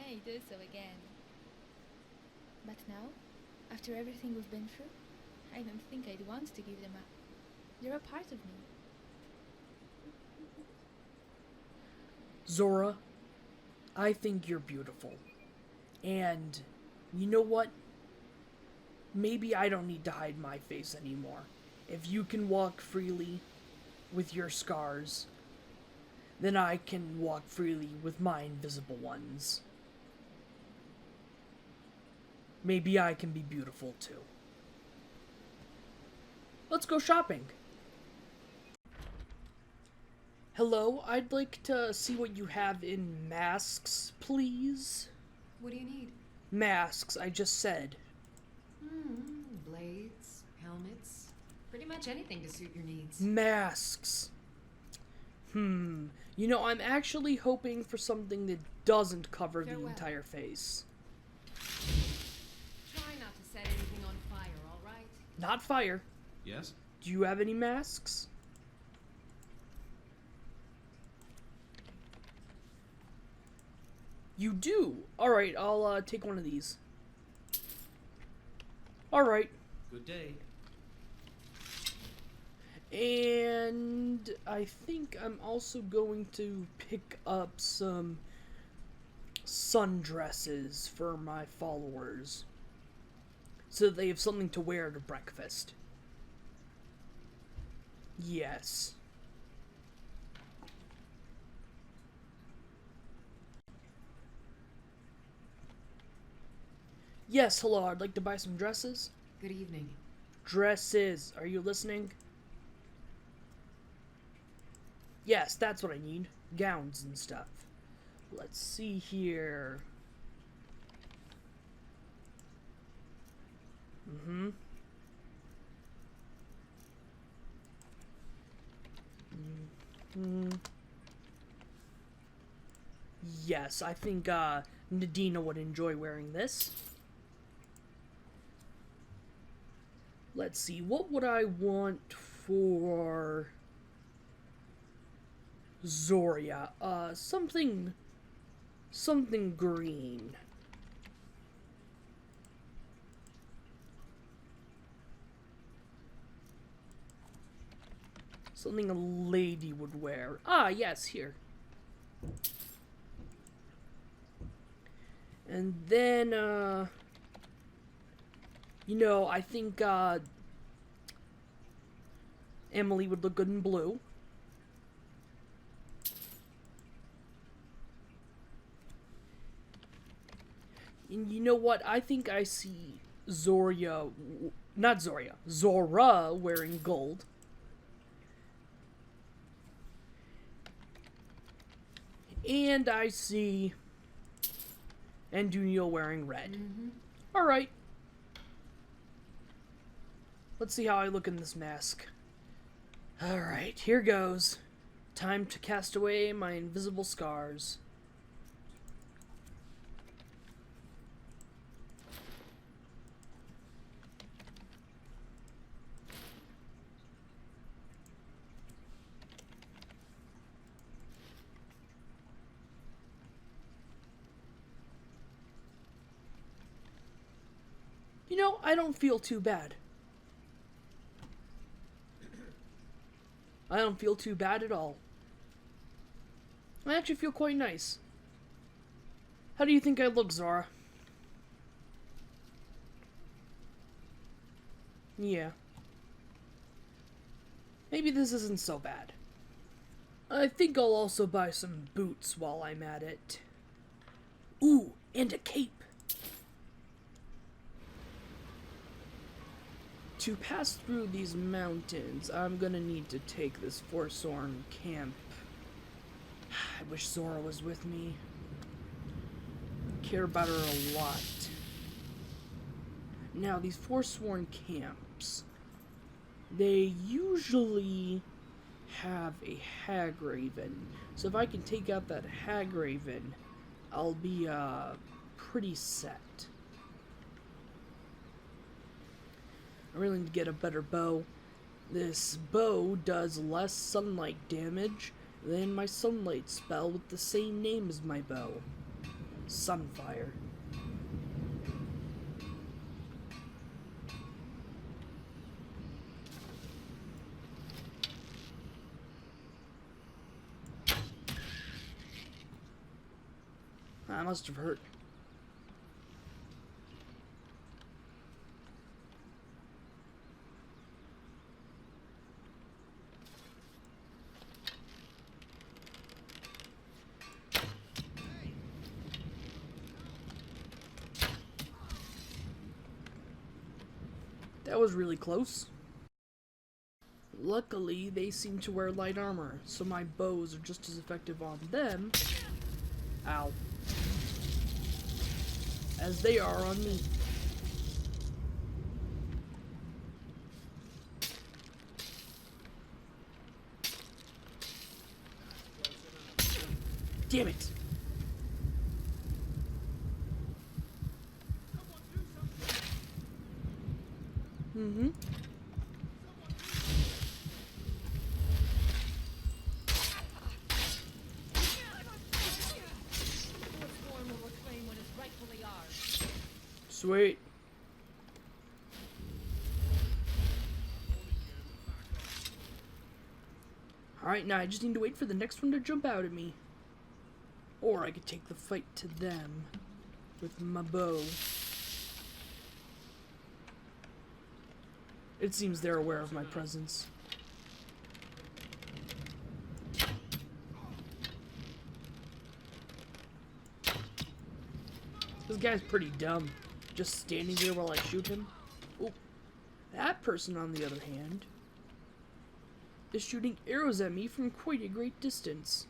may do so again. But now, after everything we've been through, I don't think I'd want to give them up. They're a part of me. Zora, I think you're beautiful. And you know what? Maybe I don't need to hide my face anymore. If you can walk freely with your scars, then I can walk freely with my invisible ones. Maybe I can be beautiful too. Let's go shopping. Hello, I'd like to see what you have in masks, please. What do you need? Masks, I just said. Blades, helmets, pretty much anything to suit your needs. Masks. You know, I'm actually hoping for something that doesn't cover the entire face. Try not to set anything on fire, all right? Not fire. Yes? Do you have any masks? You do? Alright, I'll take one of these. Alright. Good day. And I think I'm also going to pick up some sundresses for my followers, so that they have something to wear to breakfast. Yes. Yes, hello, I'd like to buy some dresses. Good evening. Dresses, are you listening? Yes, that's what I need. Gowns and stuff. Let's see here. Yes, I think Nadina would enjoy wearing this. Let's see, what would I want for Zoria? Something green. Something a lady would wear. Ah, yes, here. And then, you know, I think, Emily would look good in blue. And you know what? I think I see Zora wearing gold. And I see Anduniel wearing red. Alright. Let's see how I look in this mask. Alright, here goes. Time to cast away my invisible scars. You know, I don't feel too bad. I don't feel too bad at all. I actually feel quite nice. How do you think I look, Zora? Yeah. Maybe this isn't so bad. I think I'll also buy some boots while I'm at it. Ooh, and a cape. To pass through these mountains, I'm gonna need to take this Forsworn camp. I wish Zora was with me. I care about her a lot. Now, these Forsworn camps, they usually have a Hagraven. So if I can take out that Hagraven, I'll be, pretty set. I really need to get a better bow. This bow does less sunlight damage than my sunlight spell with the same name as my bow. Sunfire. That must have hurt. That was really close. Luckily, they seem to wear light armor, so my bows are just as effective on them, ow, as they are on me. Damn it! Mm-hmm. Sweet. Alright, now I just need to wait for the next one to jump out at me. Or I could take the fight to them with my bow. It seems they're aware of my presence. This guy's pretty dumb. Just standing there while I shoot him. Oh, that person, on the other hand, is shooting arrows at me from quite a great distance.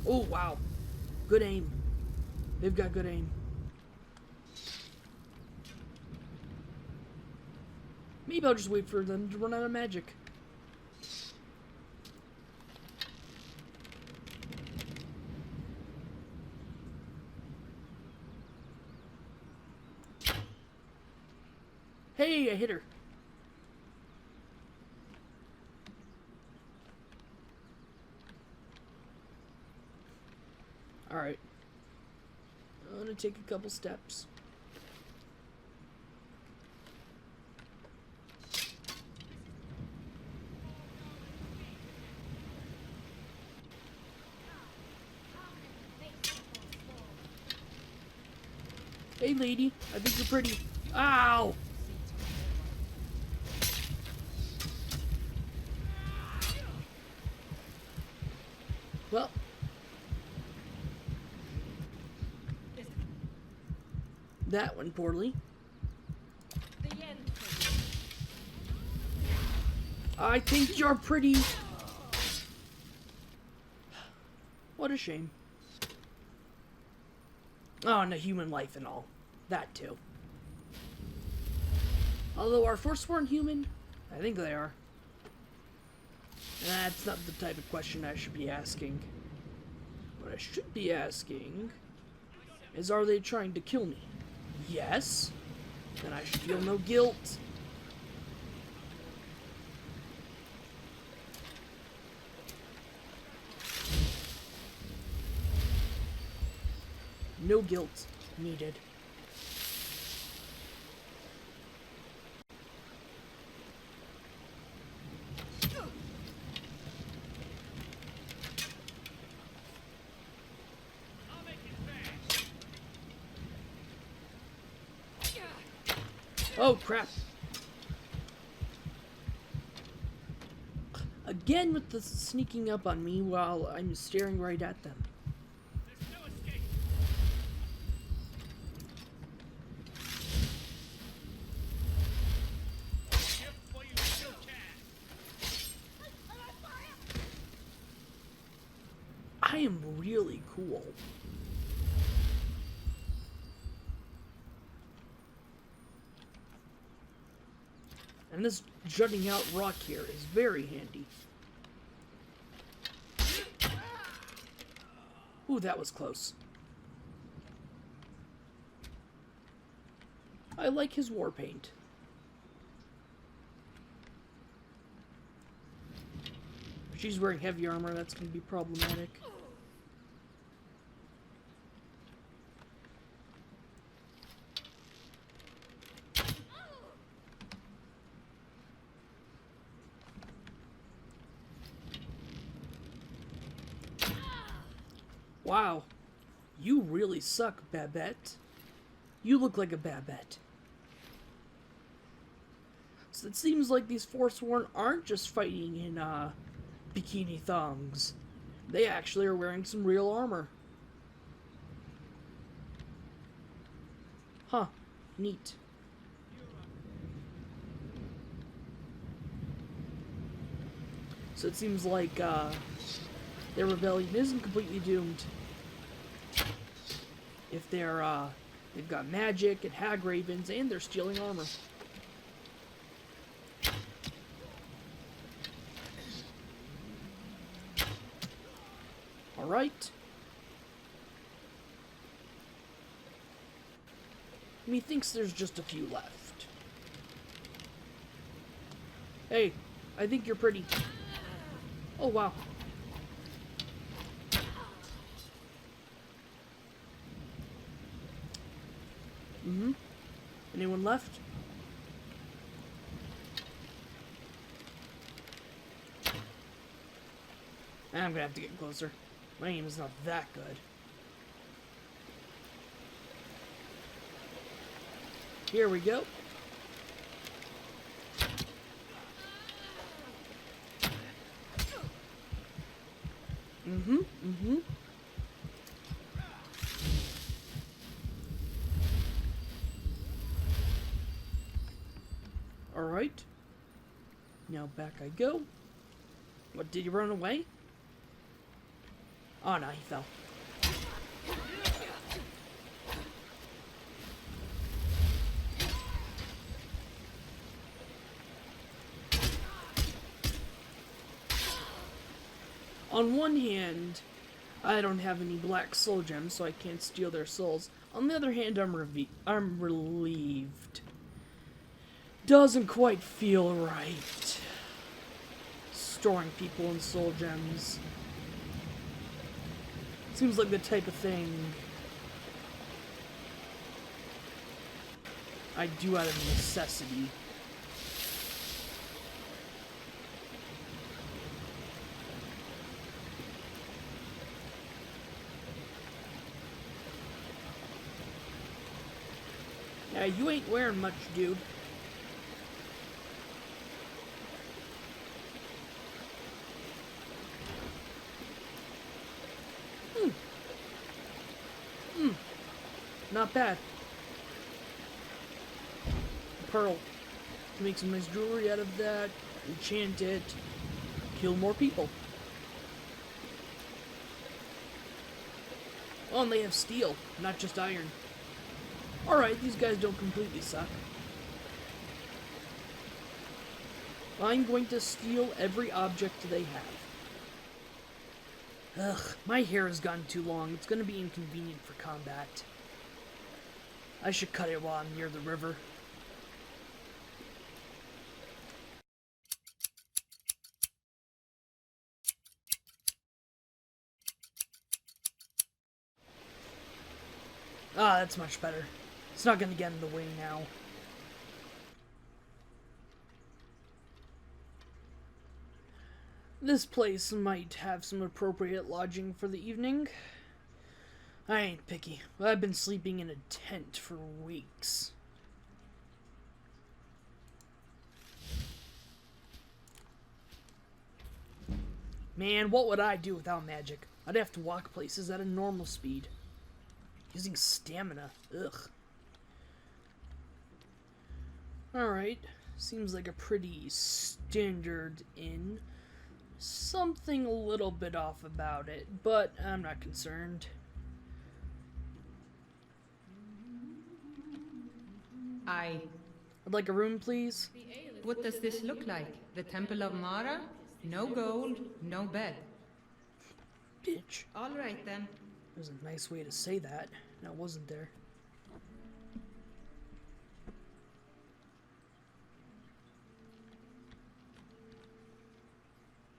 Oh, wow. Good aim. They've got good aim. Maybe I'll just wait for them to run out of magic. Hey, I hit her. Alright. I'm gonna take a couple steps. Hey, lady. I think you're pretty. Ow! Well. That went poorly. I think you're pretty. What a shame. Oh, and a human life and all. That too. Although our Forsworn human, I think they are. That's not the type of question I should be asking. What I should be asking is, are they trying to kill me? Yes. Then I should feel no guilt. No guilt needed. Oh, crap. Again with the sneaking up on me while I'm staring right at them. I am really cool. And this jutting out rock here is very handy. Ooh, that was close. I like his war paint. She's wearing heavy armor, that's gonna be problematic. Wow, you really suck, Babette. You look like a Babette. So it seems like these Forsworn aren't just fighting in, bikini thongs. They actually are wearing some real armor. Huh. Neat. So it seems like, their rebellion isn't completely doomed. If they're, they've got magic and hag ravens and they're stealing armor. Alright. Methinks there's just a few left. Hey, I think you're pretty. Oh, wow. Anyone left? I'm gonna have to get closer. My aim is not that good. Here we go. Alright. Now back I go. What, did he run away? Oh no, he fell. On one hand, I don't have any black soul gems, so I can't steal their souls. On the other hand, I'm relieved. Doesn't quite feel right. Storing people in soul gems. Seems like the type of thing I do out of necessity. Yeah, you ain't wearing much, dude. Not bad. Pearl. Make some nice jewelry out of that. Enchant it. Kill more people. Oh, and they have steel, not just iron. Alright, these guys don't completely suck. I'm going to steal every object they have. Ugh, my hair has gotten too long. It's going to be inconvenient for combat. I should cut it while I'm near the river. Ah, that's much better. It's not gonna get in the way now. This place might have some appropriate lodging for the evening. I ain't picky. I've been sleeping in a tent for weeks. Man, what would I do without magic? I'd have to walk places at a normal speed. Using stamina. Ugh. Alright. Seems like a pretty standard inn. Something a little bit off about it, but I'm not concerned. I'd like a room, please. What does this look like? The Temple of Mara? No gold, no bed. Bitch. All right then. There's a nice way to say that. No, it wasn't there.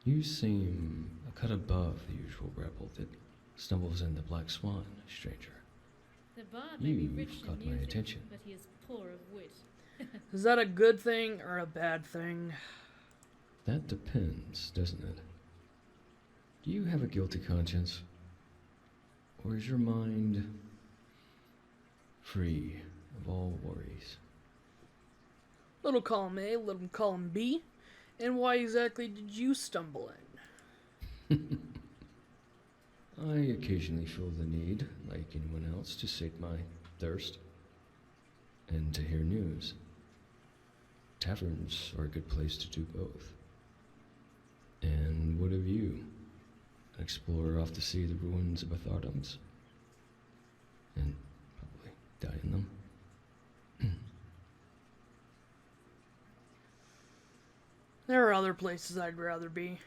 You seem a cut above the usual rebel that stumbles in the Black Swan, stranger. The bard may be rich You've in got my music, attention. but he is poor of wit. Is that a good thing or a bad thing? That depends, doesn't it? Do you have a guilty conscience? Or is your mind free of all worries? Little column A, little column B. And why exactly did you stumble in? I occasionally feel the need, like anyone else, to sate my thirst and to hear news. Taverns are a good place to do both. And what of you? An explorer off to see the ruins of Athardums. And probably die in them. There are other places I'd rather be.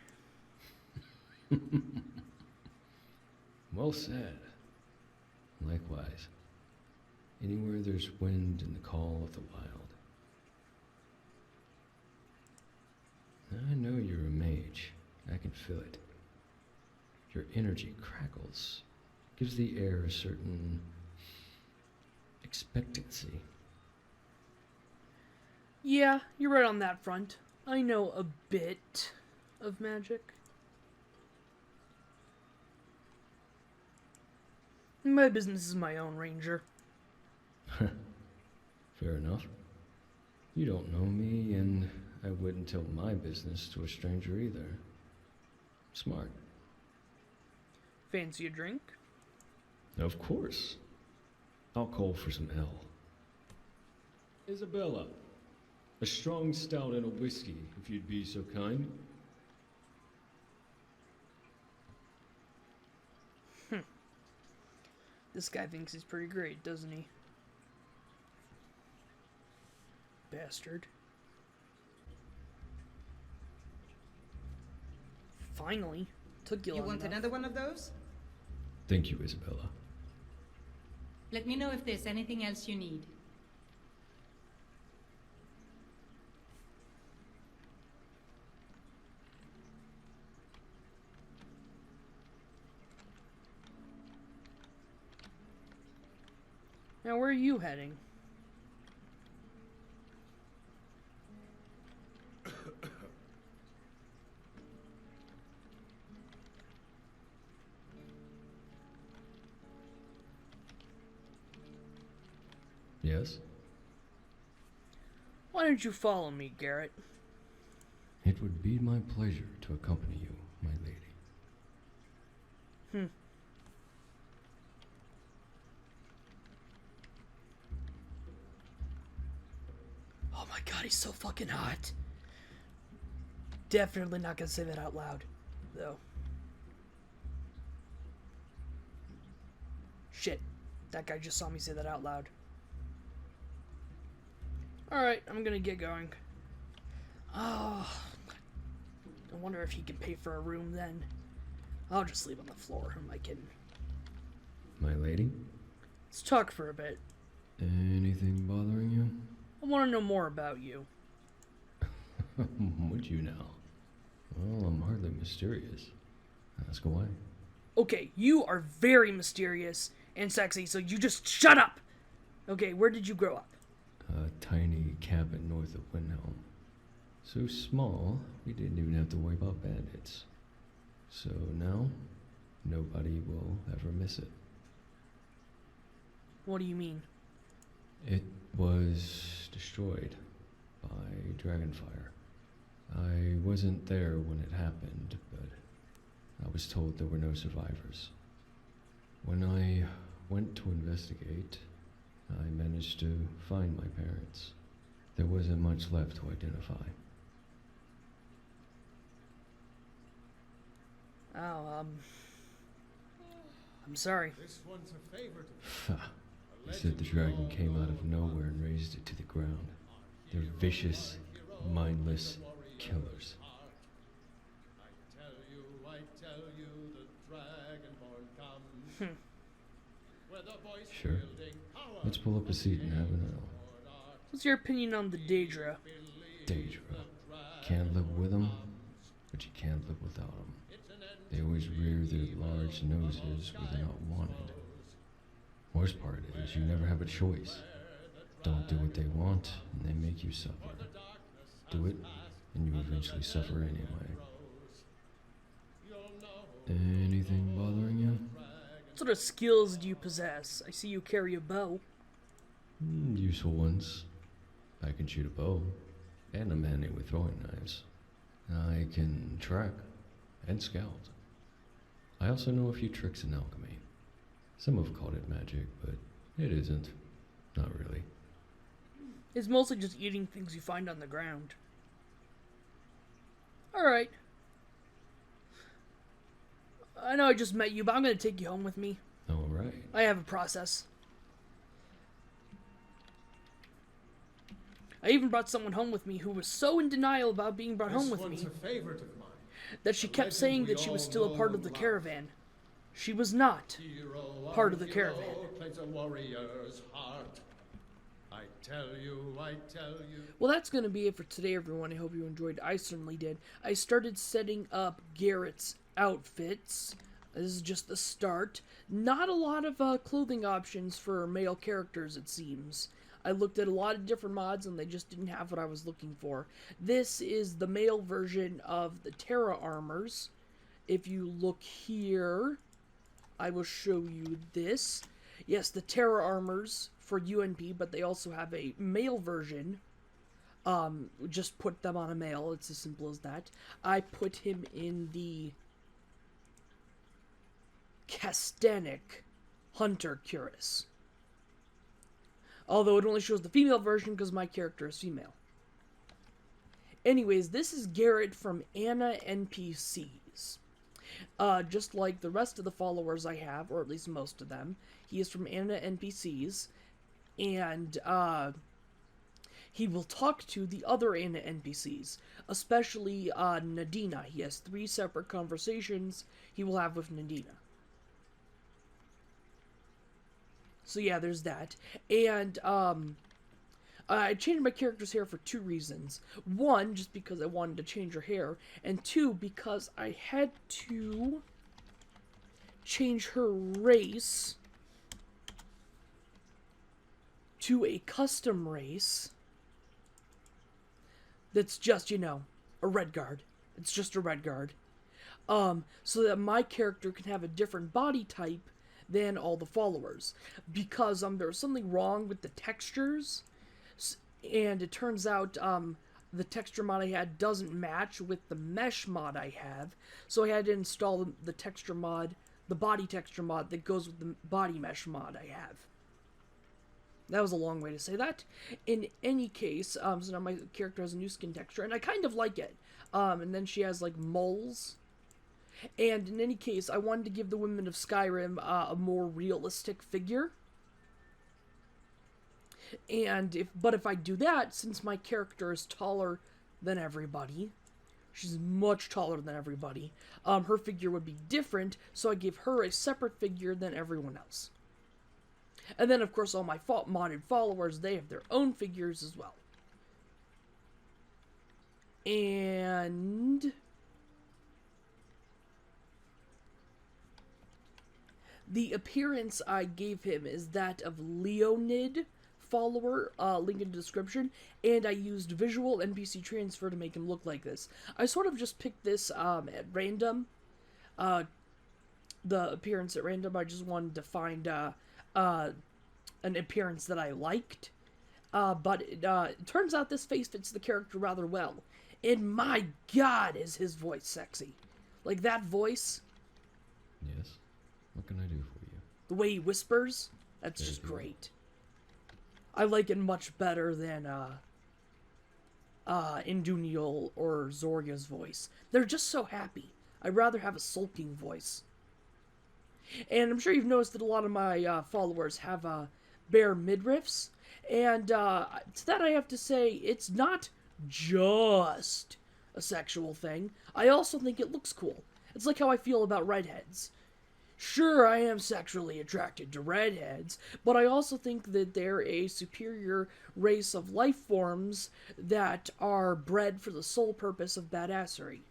Well said. Likewise. Anywhere there's wind and the call of the wild. I know you're a mage. I can feel it. Your energy crackles. Gives the air a certain expectancy. Yeah, you're right on that front. I know a bit of magic. My business is my own ranger. Fair enough. You don't know me, and I wouldn't tell my business to a stranger either. Smart. Fancy a drink? Of course. I'll call for some ale. Isabella, a strong stout and a whiskey, if you'd be so kind. This guy thinks he's pretty great, doesn't he? Bastard. Finally. Took you You long want enough. another one of those? Thank you, Isabella. Let me know if there's anything else you need. Now, where are you heading? Yes? Why don't you follow me, Garrett? It would be my pleasure to accompany you, my lady. Oh my god, he's so fucking hot. Definitely not gonna say that out loud, though. Shit. That guy just saw me say that out loud. Alright, I'm gonna get going. Oh, I wonder if he can pay for a room then. I'll just sleep on the floor. Who am I kidding? My lady? Let's talk for a bit. Anything bothering you? I want to know more about you. Would you now? Well, I'm hardly mysterious. Ask away. Okay, you are very mysterious and sexy, so you just shut up! Okay, where did you grow up? A tiny cabin north of Windhelm. So small, we didn't even have to worry about bandits. So now, nobody will ever miss it. What do you mean? It was destroyed by dragonfire. I wasn't there when it happened, but I was told there were no survivors. When I went to investigate, I managed to find my parents. There wasn't much left to identify. Oh, I'm sorry. This one's a favorite. They said the dragon came out of nowhere and raised it to the ground. They're vicious, mindless killers. I tell you, the Dragonborn comes. With a voice Sure. wielding power. Let's pull up a seat and have an ale. What's your opinion on the Daedra? Daedra. Can't live with them? A but you can't live without them. They always rear their large noses where they're not wanted. Worst part is you never have a choice. Don't do what they want, and they make you suffer. Do it, and you eventually suffer anyway. Anything bothering you? What sort of skills do you possess? I see you carry a bow. Useful ones. I can shoot a bow, and I'm handy with throwing knives. I can track and scout. I also know a few tricks in alchemy. Some have called it magic, but it isn't. Not really. It's mostly just eating things you find on the ground. Alright. I know I just met you, but I'm going to take you home with me. Alright. I have a process. I even brought someone home with me who was so in denial about being brought home with me a favorite of mine. that she kept saying that she was still a part of the caravan. She was not part of the caravan. Plays a warrior's heart. I tell you. Well, that's going to be it for today, everyone. I hope you enjoyed. I certainly did. I started setting up Garrett's outfits. This is just the start. Not a lot of clothing options for male characters, it seems. I looked at a lot of different mods and they just didn't have what I was looking for. This is the male version of the Terra armors. If you look here, I will show you this. Yes, the Terra armors for UNP, but they also have a male version. Just put them on a male. It's as simple as that. I put him in the Castanic Hunter Cuirass. Although it only shows the female version because my character is female. Anyways, this is Garrett from Anna NPCs. Just like the rest of the followers I have, or at least most of them, he is from Anna NPCs. And he will talk to the other Anna NPCs, especially Nadina. He has 3 separate conversations he will have with Nadina. So yeah, there's that. And I changed my character's hair for 2 reasons. 1, just because I wanted to change her hair. And 2, because I had to change her race to a custom race that's just, a Redguard. It's just a Redguard. So that my character can have a different body type than all the followers. Because there was something wrong with the textures, and it turns out the texture mod I had doesn't match with the mesh mod I have, so I had to install the texture mod, the body texture mod that goes with the body mesh mod I have. That was a long way to say that. In any case, so now my character has a new skin texture, and I kind of like it. And then she has, like, moles. And in any case, I wanted to give the women of Skyrim a more realistic figure. And if I do that, since my character is taller than everybody, she's much taller than everybody, her figure would be different, so I gave her a separate figure than everyone else. And then, of course, all my modded followers, they have their own figures as well. And the appearance I gave him is that of Leonid follower, link in the description, and I used visual NPC transfer to make him look like this. I sort of just picked this at random, the appearance at random. I just wanted to find an appearance that I liked, but it turns out this face fits the character rather well, and my god is his voice sexy. Like, that voice. Yes? What can I do for you? The way he whispers, that's just great. I like it much better than Induniel or Zorya's voice. They're just so happy. I'd rather have a sulking voice. And I'm sure you've noticed that a lot of my followers have bare midriffs. And to that I have to say, it's not just a sexual thing. I also think it looks cool. It's like how I feel about redheads. Sure, I am sexually attracted to redheads, but I also think that they're a superior race of life forms that are bred for the sole purpose of badassery.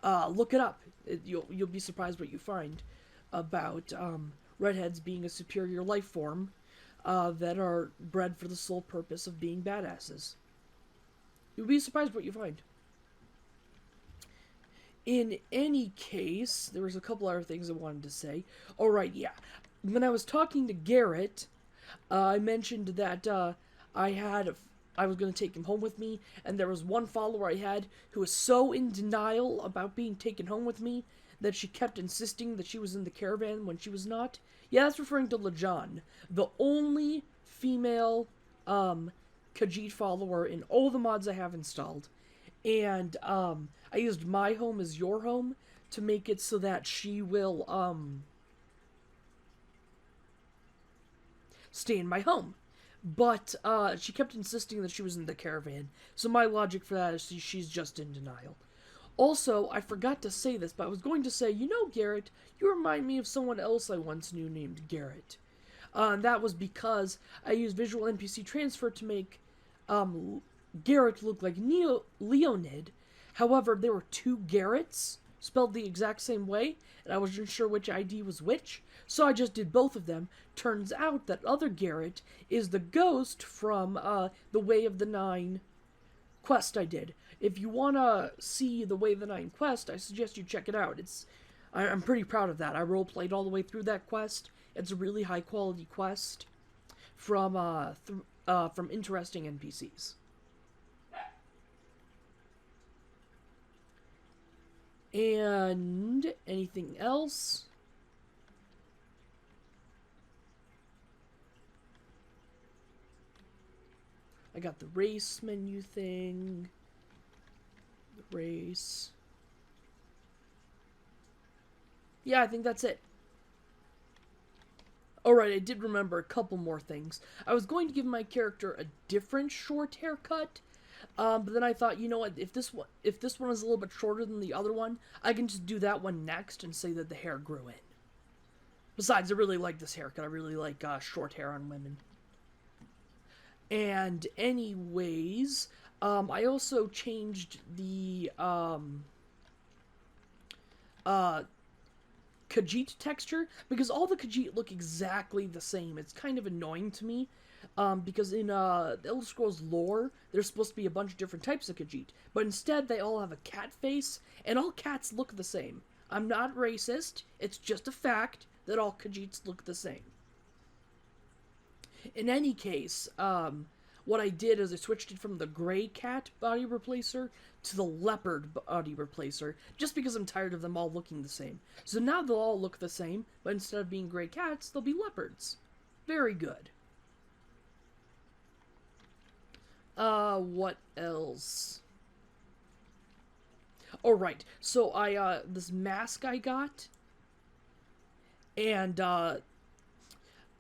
Look it up. You'll be surprised what you find about redheads being a superior life form that are bred for the sole purpose of being badasses. You'll be surprised what you find. In any case, there was a couple other things I wanted to say. Alright, yeah. When I was talking to Garrett, I mentioned that I was going to take him home with me, and there was one follower I had who was so in denial about being taken home with me that she kept insisting that she was in the caravan when she was not. Yeah, that's referring to Lejan, the only female Khajiit follower in all the mods I have installed. And I used my home as your home to make it so that she will stay in my home. But she kept insisting that she was in the caravan. So my logic for that is she's just in denial. Also, I forgot to say this, but I was going to say, you know, Garrett, you remind me of someone else I once knew named Garrett. And that was because I used visual NPC transfer to make Garrett look like Leonid. However, there were two Garretts spelled the exact same way, and I wasn't sure which ID was which, so I just did both of them. Turns out that other Garrett is the ghost from the Way of the Nine quest I did. If you want to see the Way of the Nine quest, I suggest you check it out. I'm pretty proud of that. I roleplayed all the way through that quest. It's a really high quality quest from interesting NPCs. And anything else? I got the race menu thing. The race. Yeah, I think that's it. Alright, I did remember a couple more things. I was going to give my character a different short haircut. But then I thought, you know what, if this one is a little bit shorter than the other one, I can just do that one next and say that the hair grew in. Besides, I really like this haircut. I really like short hair on women. And anyways, I also changed the Khajiit texture, because all the Khajiit look exactly the same. It's kind of annoying to me. Because in the Elder Scrolls lore, there's supposed to be a bunch of different types of Khajiit, but instead they all have a cat face, and all cats look the same. I'm not racist, it's just a fact that all Khajiits look the same. In any case, what I did is I switched it from the gray cat body replacer to the leopard body replacer, just because I'm tired of them all looking the same. So now they'll all look the same, but instead of being gray cats, they'll be leopards. Very good. What else? Oh, right. So this mask I got, and,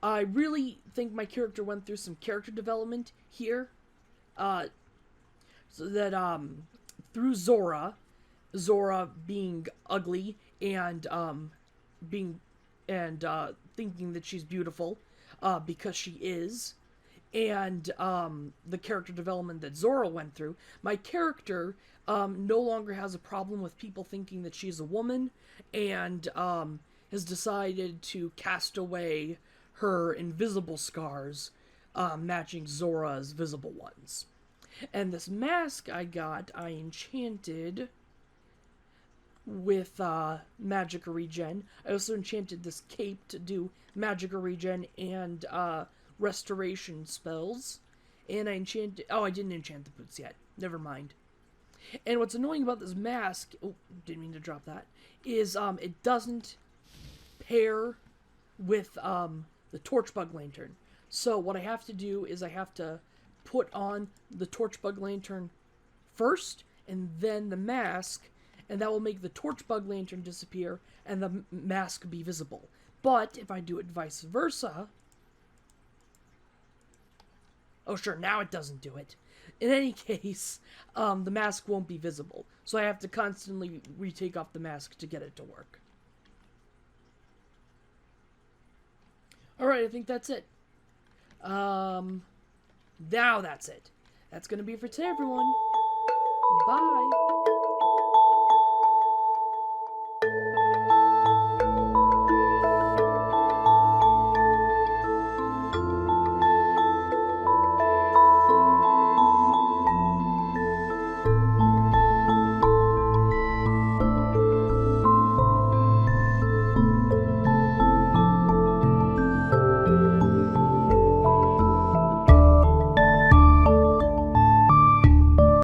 I really think my character went through some character development here, so that, through Zora being ugly and, thinking that she's beautiful, because she is, and the character development that Zora went through, my character no longer has a problem with people thinking that she's a woman, and has decided to cast away her invisible scars, matching Zora's visible ones. And this mask I got, I enchanted with magic regen. I also enchanted this cape to do magic regen and restoration spells, and I enchanted, I didn't enchant the boots yet, never mind. And what's annoying about this mask, didn't mean to drop that, is it doesn't pair with the torchbug lantern. So what I have to do is I have to put on the torchbug lantern first, and then the mask, and that will make the torchbug lantern disappear, and the mask be visible. But if I do it vice versa, oh sure, now it doesn't do it. In any case, the mask won't be visible. So I have to constantly retake off the mask to get it to work. Alright, I think that's it. Now that's it. That's gonna be it for today, everyone. Bye.